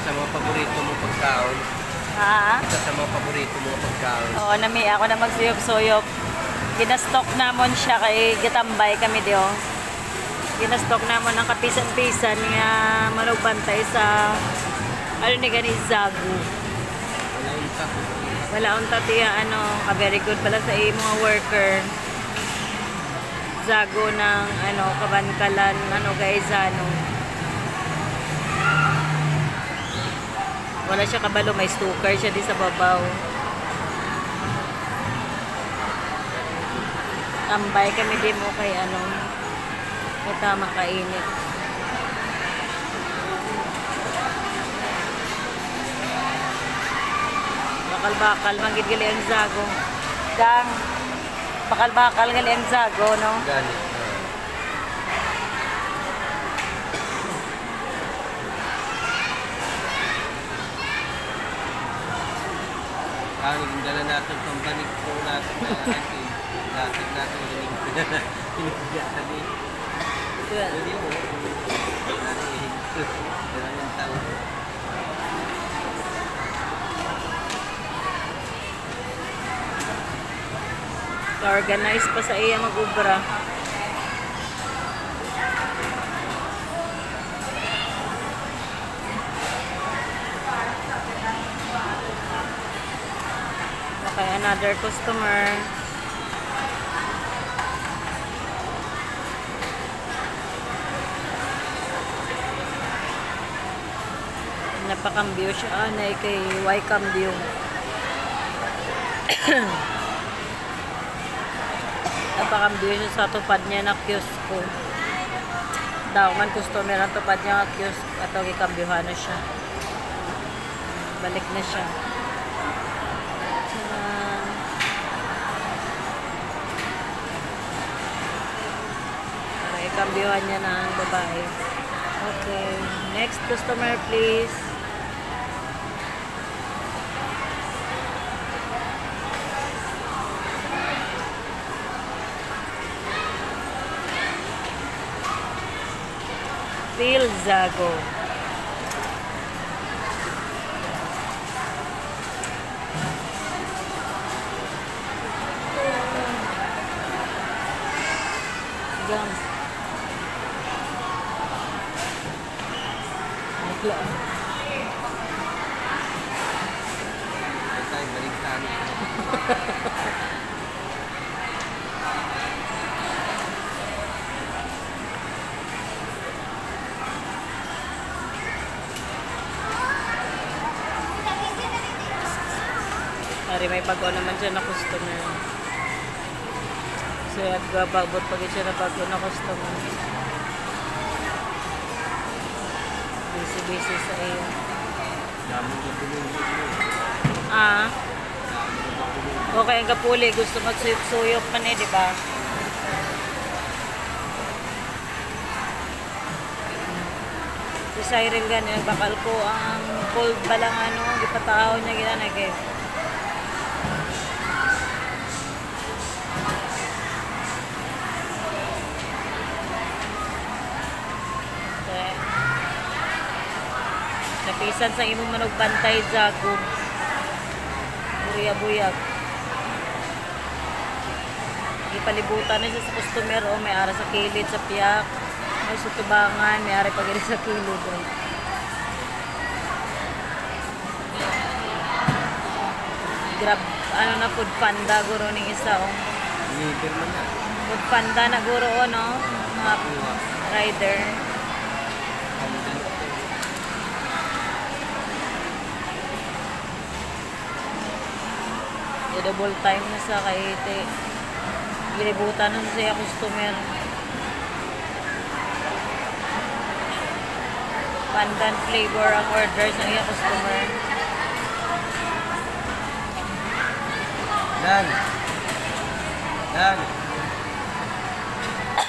sa mga paborito mo pagkaon. Ha? Isa sa mga paborito mo pagkaon. Oo, nami ako na magsuyop-suyop. Ginastok namon siya kay gitambay kami diyo. Ginastok namon ng kapisan-pisan nga manugbantay sa ano ni gani Zagu. Wala unta tiya ano, very good pala sa mga worker. Zago ng ano, Kabankalan, ano Gaizano. Wala siya kabalo, may stuker siya di sa babaw. Tambay kami di mo kay ano, may tama kainit. Bakal-bakal, manggid gali ang Zago. Dang, bakal-bakal gali ang Zago, no? Ganit. Dala natin pambanig po natin na akin. Latag natin hinigyan ni. Pwede mo. Maraming tao. Organize pa sa iya mag-ubra. Okay, another customer. Napakambyo siya. Anay kay Y Cambio. Napakambyo siya sa tupad niya na kiosko. Daw man customer ang tupad niya na kiosko. At ikambyohan na siya. Balik na siya. Ikambyohan niya na ang babae. Okay. Next customer please. Phil Zago. Gang. Nakla. Tayo baligtan. Ari may bago naman siya na customer. So nagbababot pag siya na bago na customer. Busy sa iyo. Ah. Okay, ang kapuli gusto magsuyop-suyop pa ni, di ba? Si Cyril ganyan, bakal ko ang cold ba lang ano, ipatahon niya ginanay kayo. Napisan sa imong manugbantay Zago. Buyag. Ipalibutan na siya sa customer o may ara sa kilid, sa piyak. May sa tubangan, may ara pag sa kilid. Grab, ano na, food panda guro ning isa o. Food panda na guro o, no? Mga rider. Double time na sa kaite. Gilibutan na siya customer. Pandan flavor ang order sa iya customer. Dan.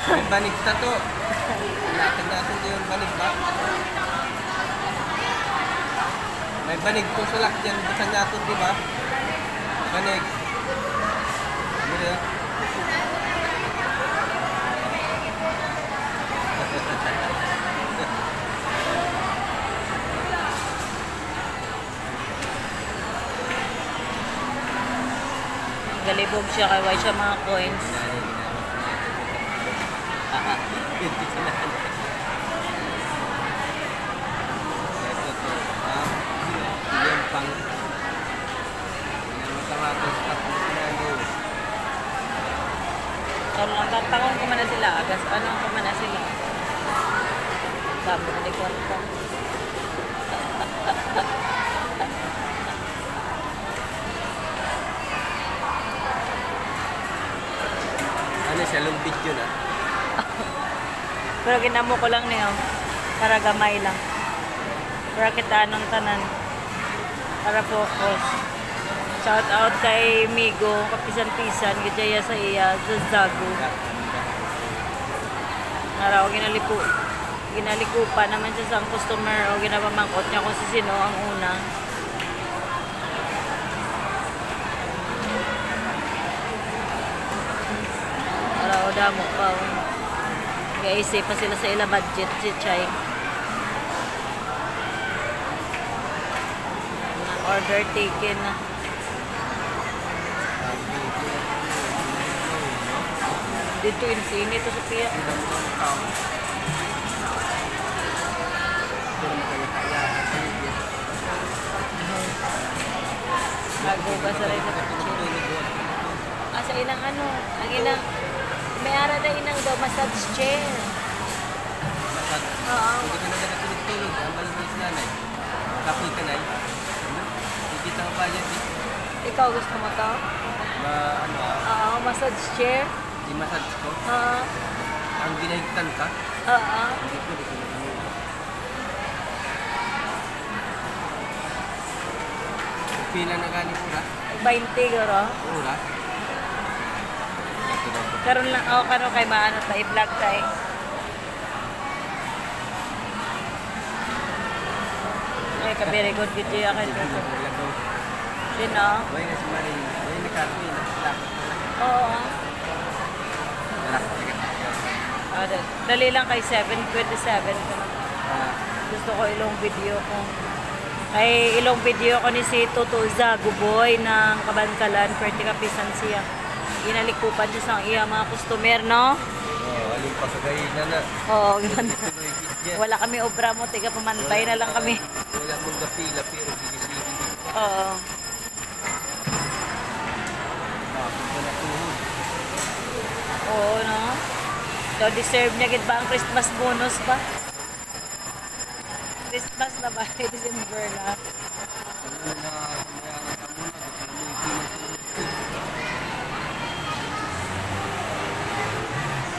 May banig ta to. Latag natin yung banig ba? May banig po sa lakyan. Butang natin, di ba? Banig. Mira. Galibog siya kay why siya mga coins. Ito to. Yung pang kamatos at pinalo. So, lang tatangong ko man na sila. Agas, anong ko man na sila. Sabi ko ni Kwarta. Ano siya, long video na. Pero ginamo ko lang niyo. Para gamay lang. Para kita anong tanan. Para focus. Shout out kay Migo, kapisan-pisan, gidya sa iya, Zazago. Naraw, ginalikupan naman siya sa customer o ginapamangkot niya kung si sino ang una. Naraw, damo pa. Gaisip pa sila sa ila budget, si Chay. Order taken na. Dito infinite to sa piya. Bago ba sa rin sa kitchen? Sa inang ano? Ang inang, may ara na inang daw, massage chair. Oo. Hindi ka na nagtulog-tulog. Ang balik mo yung nanay. Kapoy ka na eh. Hindi ka pa yan eh. Ikaw gusto mo to? Oo, massage chair. I-massage ko. Oo. Ang ginahigtan ka. Oo. Hindi ko na pila na gani pura? 20 garo. Pura? Karon lang ako karon kay maano ta i-vlog tay. Ay ka very good gid ya kay dito. Sino? Boy na si Maring. Boy ni Carly na sila. Oo. Tara. Dali lang kay 7:27 ko na. Gusto ko ilong video ko. Ay ilong video ko ni si Toto Zago Boy ng Kabangkalan, 40 kapisan siya. Ginalikupan siya sa iya mga customer, no? Alin pa sa gaina na. Oo, ganda. Wala kami obra mo, tiga pamantay na lang kami. Wala mong gapila pero bigisigi. Oo. Oo, no? So, deserve niya gid ba ang Christmas bonus pa? Christmas na ba? December na.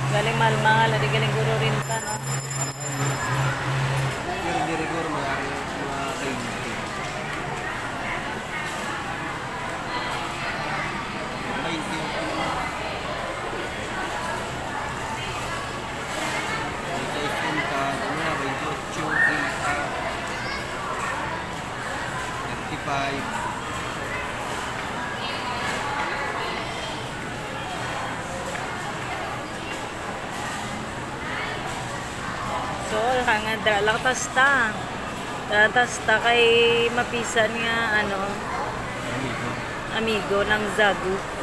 Galing mahal-mahal, di galing guro rin ka, no? Pero hindi rigor mga kain. So, kangan lang tasta. Tasta kay mapisan nga ano, amigo ng Zagu.